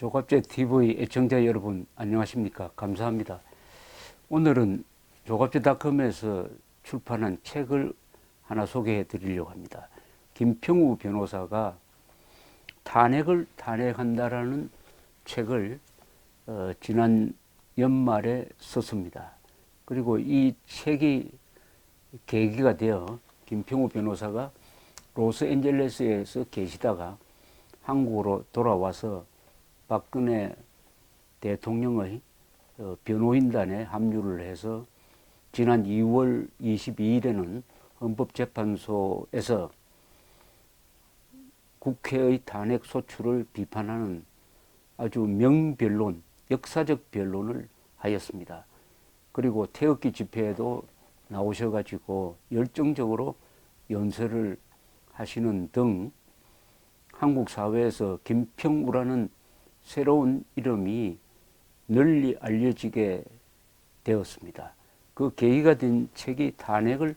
조갑제 TV 애청자 여러분 안녕하십니까? 감사합니다. 오늘은 조갑제닷컴에서 출판한 책을 하나 소개해 드리려고 합니다. 김평우 변호사가 탄핵을 탄핵한다라는 책을 지난 연말에 썼습니다. 그리고 이 책이 계기가 되어 김평우 변호사가 로스앤젤레스에서 계시다가 한국으로 돌아와서 박근혜 대통령의 변호인단에 합류를 해서 지난 2월 22일에는 헌법재판소에서 국회의 탄핵 소추를 비판하는 아주 명변론, 역사적 변론을 하였습니다. 그리고 태극기 집회에도 나오셔가지고 열정적으로 연설을 하시는 등 한국 사회에서 김평우라는 새로운 이름이 널리 알려지게 되었습니다. 그 계기가 된 책이 탄핵을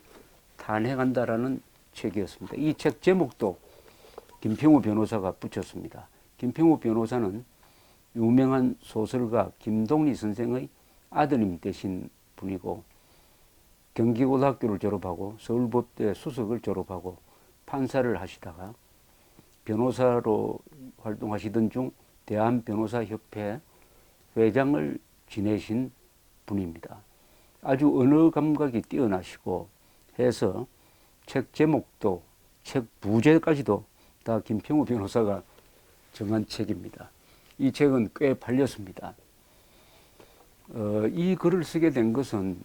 탄핵한다라는 책이었습니다. 이 책 제목도 김평우 변호사가 붙였습니다. 김평우 변호사는 유명한 소설가 김동리 선생의 아드님 되신 분이고 경기고등학교를 졸업하고 서울법대 수석을 졸업하고 판사를 하시다가 변호사로 활동하시던 중 대한변호사협회 회장을 지내신 분입니다. 아주 언어 감각이 뛰어나시고 해서 책 제목도 책 부제까지도 다 김평우 변호사가 정한 책입니다. 이 책은 꽤 팔렸습니다. 이 글을 쓰게 된 것은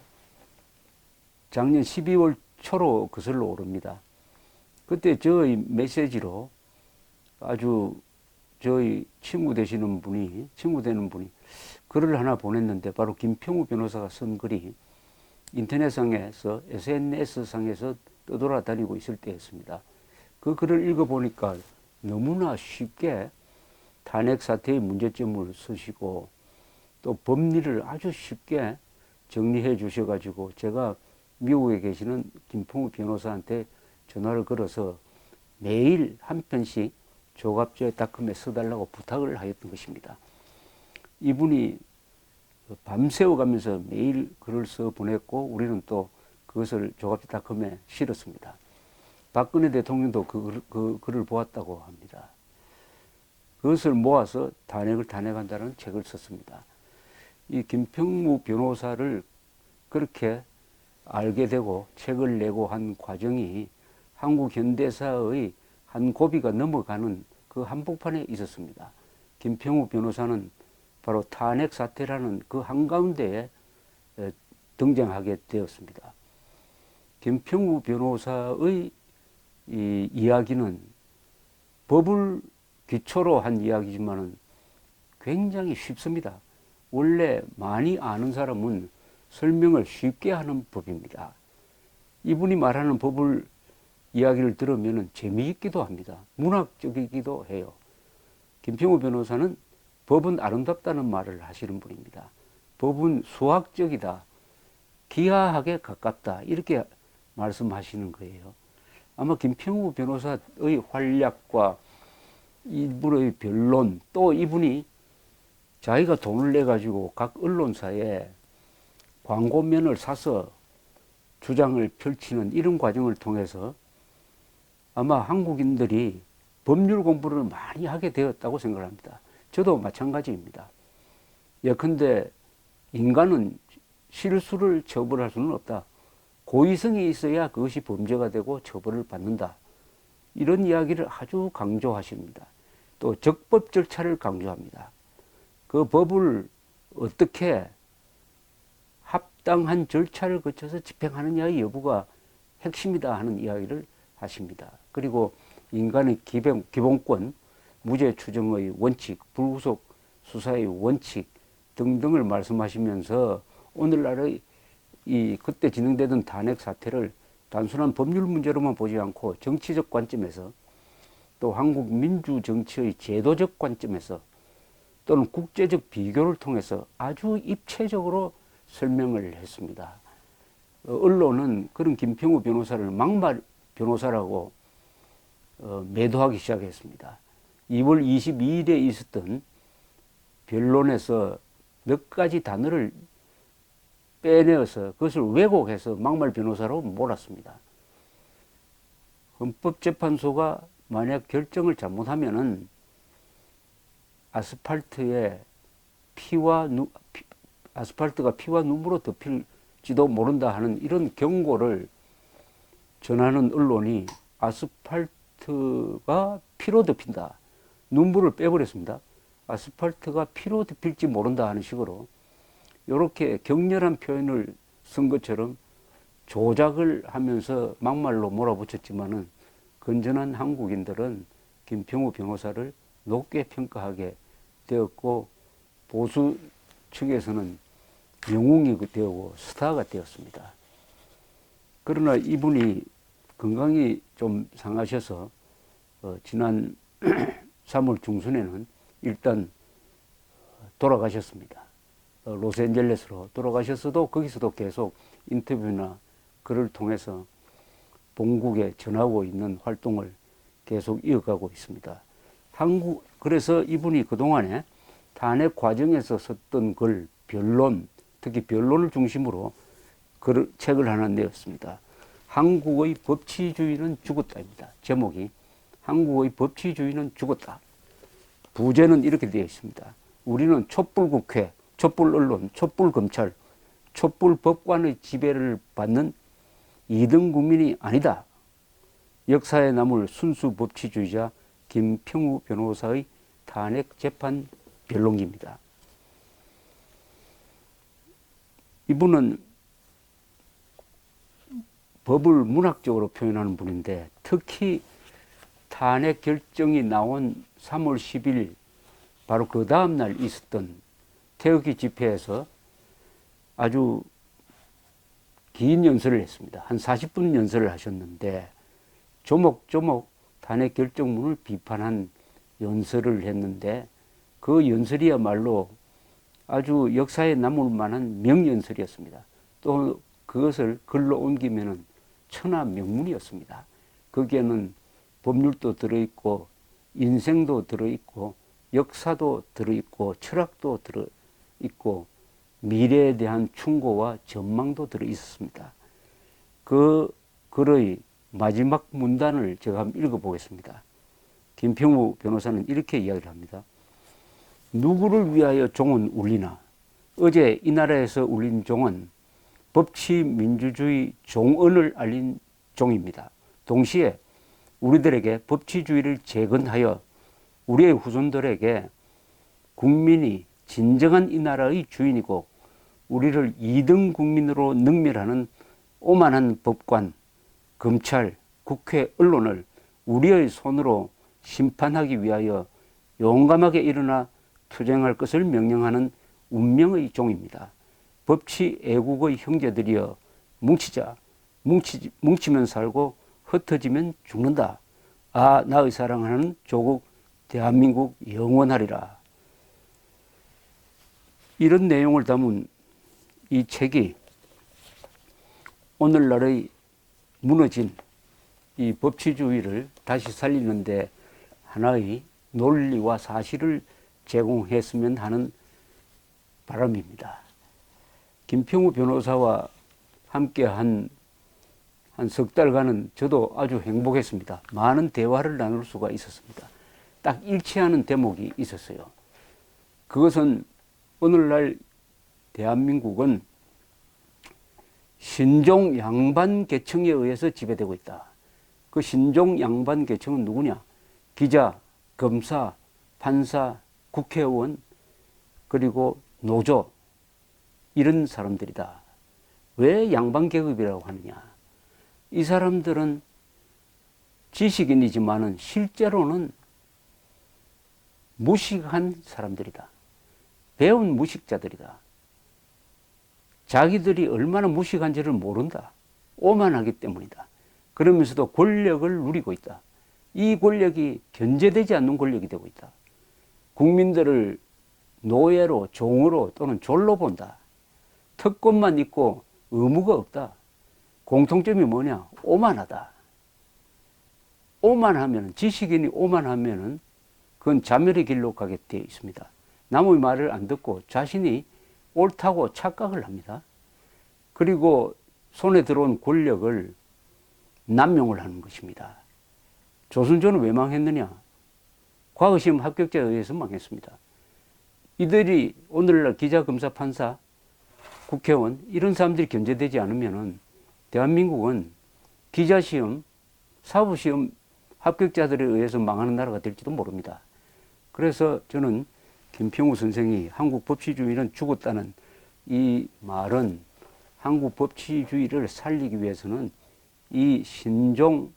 작년 12월 초로 거슬러 오릅니다. 그때 저의 메시지로 아주 저희 친구 되는 분이 글을 하나 보냈는데 바로 김평우 변호사가 쓴 글이 인터넷상에서 SNS상에서 떠돌아다니고 있을 때였습니다. 그 글을 읽어보니까 너무나 쉽게 탄핵 사태의 문제점을 쓰시고 또 법리를 아주 쉽게 정리해 주셔가지고 제가 미국에 계시는 김평우 변호사한테 전화를 걸어서 매일 한 편씩 조갑제닷컴에 써달라고 부탁을 하였던 것입니다. 이분이 밤새워 가면서 매일 글을 써 보냈고 우리는 또 그것을 조갑제닷컴에 실었습니다. 박근혜 대통령도 그 글을 보았다고 합니다. 그것을 모아서 탄핵을 탄핵한다는 책을 썼습니다. 이 김평우 변호사를 그렇게 알게 되고 책을 내고 한 과정이 한국 현대사의 한 고비가 넘어가는 그 한복판에 있었습니다. 김평우 변호사는 바로 탄핵 사태라는 그 한가운데에 등장하게 되었습니다. 김평우 변호사의 이 이야기는 법을 기초로 한 이야기지만은 굉장히 쉽습니다. 원래 많이 아는 사람은 설명을 쉽게 하는 법입니다. 이분이 말하는 법을 이야기를 들으면 재미있기도 합니다. 문학적이기도 해요. 김평우 변호사는 법은 아름답다는 말을 하시는 분입니다. 법은 수학적이다, 기하학에 가깝다 이렇게 말씀하시는 거예요. 아마 김평우 변호사의 활약과 이분의 변론 또 이분이 자기가 돈을 내가지고 각 언론사에 광고면을 사서 주장을 펼치는 이런 과정을 통해서 아마 한국인들이 법률 공부를 많이 하게 되었다고 생각합니다. 저도 마찬가지입니다. 예컨대 인간은 실수를 처벌할 수는 없다. 고의성이 있어야 그것이 범죄가 되고 처벌을 받는다. 이런 이야기를 아주 강조하십니다. 또 적법 절차를 강조합니다. 그 법을 어떻게 합당한 절차를 거쳐서 집행하느냐의 여부가 핵심이다 하는 이야기를 하십니다. 그리고 인간의 기본권, 무죄 추정의 원칙, 불구속 수사의 원칙 등등을 말씀하시면서 오늘날의 그때 진행되던 탄핵 사태를 단순한 법률 문제로만 보지 않고 정치적 관점에서 또 한국 민주 정치의 제도적 관점에서 또는 국제적 비교를 통해서 아주 입체적으로 설명을 했습니다. 언론은 그런 김평우 변호사를 막말 변호사라고 매도하기 시작했습니다. 2월 22일에 있었던 변론에서 몇 가지 단어를 빼내어서 그것을 왜곡해서 막말 변호사로 몰았습니다. 헌법재판소가 만약 결정을 잘못하면은 아스팔트가 피와 눈으로 덮일지도 모른다 하는 이런 경고를 전하는 언론이 아스팔트가 피로 덮인다. 눈물을 빼버렸습니다. 아스팔트가 피로 덮일지 모른다 하는 식으로 이렇게 격렬한 표현을 쓴 것처럼 조작을 하면서 막말로 몰아붙였지만은 건전한 한국인들은 김평우 변호사를 높게 평가하게 되었고 보수 측에서는 영웅이 되고 스타가 되었습니다. 그러나 이분이 건강이 좀 상하셔서 지난 3월 중순에는 일단 돌아가셨습니다. 로스앤젤레스로 돌아가셨어도 거기서도 계속 인터뷰나 글을 통해서 본국에 전하고 있는 활동을 계속 이어가고 있습니다. 그래서 이분이 그동안에 탄핵 과정에서 썼던 글, 변론, 특히 변론을 중심으로 책을 하나 내었습니다. 한국의 법치주의는 죽었다입니다. 제목이 한국의 법치주의는 죽었다. 부제는 이렇게 되어 있습니다. 우리는 촛불국회, 촛불언론, 촛불검찰, 촛불법관의 지배를 받는 2등 국민이 아니다. 역사에 남을 순수 법치주의자 김평우 변호사의 탄핵 재판 변론기입니다. 이분은 법을 문학적으로 표현하는 분인데 특히 탄핵 결정이 나온 3월 10일 바로 그 다음 날 있었던 태극기 집회에서 아주 긴 연설을 했습니다. 한 40분 연설을 하셨는데 조목조목 탄핵 결정문을 비판한 연설을 했는데 그 연설이야말로 아주 역사에 남을 만한 명연설이었습니다. 또 그것을 글로 옮기면은 천하 명문이었습니다. 거기에는 법률도 들어있고 인생도 들어있고 역사도 들어있고 철학도 들어있고 미래에 대한 충고와 전망도 들어있었습니다. 그 글의 마지막 문단을 제가 한번 읽어보겠습니다. 김평우 변호사는 이렇게 이야기를 합니다. 누구를 위하여 종은 울리나? 어제 이 나라에서 울린 종은 법치민주주의 종언을 알린 종입니다. 동시에 우리들에게 법치주의를 재건하여 우리의 후손들에게 국민이 진정한 이 나라의 주인이고 우리를 2등 국민으로 능멸하는 오만한 법관, 검찰, 국회, 언론을 우리의 손으로 심판하기 위하여 용감하게 일어나 투쟁할 것을 명령하는 운명의 종입니다. 법치 애국의 형제들이여 뭉치자. 뭉치면 살고 흩어지면 죽는다. 아, 나의 사랑하는 조국 대한민국 영원하리라. 이런 내용을 담은 이 책이 오늘날의 무너진 이 법치주의를 다시 살리는데 하나의 논리와 사실을 제공했으면 하는 바람입니다. 김평우 변호사와 함께 한 석 달간은 저도 아주 행복했습니다. 많은 대화를 나눌 수가 있었습니다. 딱 일치하는 대목이 있었어요. 그것은 오늘날 대한민국은 신종 양반 계층에 의해서 지배되고 있다. 그 신종 양반 계층은 누구냐? 기자, 검사, 판사, 국회의원, 그리고 노조, 이런 사람들이다. 왜 양반 계급이라고 하느냐? 이 사람들은 지식인이지만은 실제로는 무식한 사람들이다. 배운 무식자들이다. 자기들이 얼마나 무식한지를 모른다. 오만하기 때문이다. 그러면서도 권력을 누리고 있다. 이 권력이 견제되지 않는 권력이 되고 있다. 국민들을 노예로, 종으로 또는 졸로 본다. 특권만 있고 의무가 없다. 공통점이 뭐냐? 오만하다. 오만하면, 지식인이 오만하면은 그건 자멸의 길로 가게 되어 있습니다. 남의 말을 안 듣고 자신이 옳다고 착각을 합니다. 그리고 손에 들어온 권력을 남용을 하는 것입니다. 조선조는 왜 망했느냐? 과거시험 합격자에 의해서 망했습니다. 이들이 오늘날 기자, 검사, 판사, 국회의원 이런 사람들이 견제되지 않으면 대한민국은 기자시험, 사법시험 합격자들에 의해서 망하는 나라가 될지도 모릅니다. 그래서 저는 김평우 선생이 한국 법치주의는 죽었다는 이 말은 한국 법치주의를 살리기 위해서는 이 신종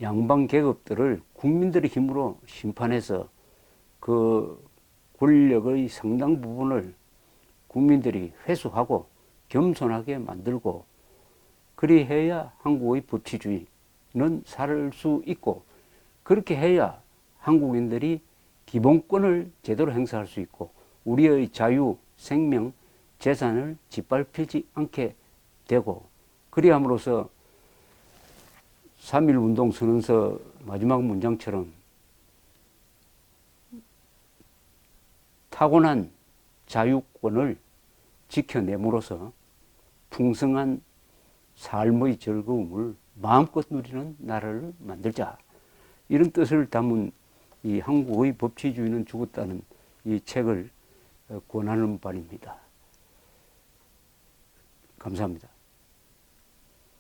양반 계급들을 국민들의 힘으로 심판해서 그 권력의 상당 부분을 국민들이 회수하고 겸손하게 만들고 그리해야 한국의 법치주의는 살 수 있고 그렇게 해야 한국인들이 기본권을 제대로 행사할 수 있고 우리의 자유, 생명, 재산을 짓밟히지 않게 되고 그리함으로써 3.1 운동 선언서 마지막 문장처럼 타고난 자유권을 지켜내므로써 풍성한 삶의 즐거움을 마음껏 누리는 나라를 만들자. 이런 뜻을 담은 이 한국의 법치주의는 죽었다는 이 책을 권하는 바입니다. 감사합니다.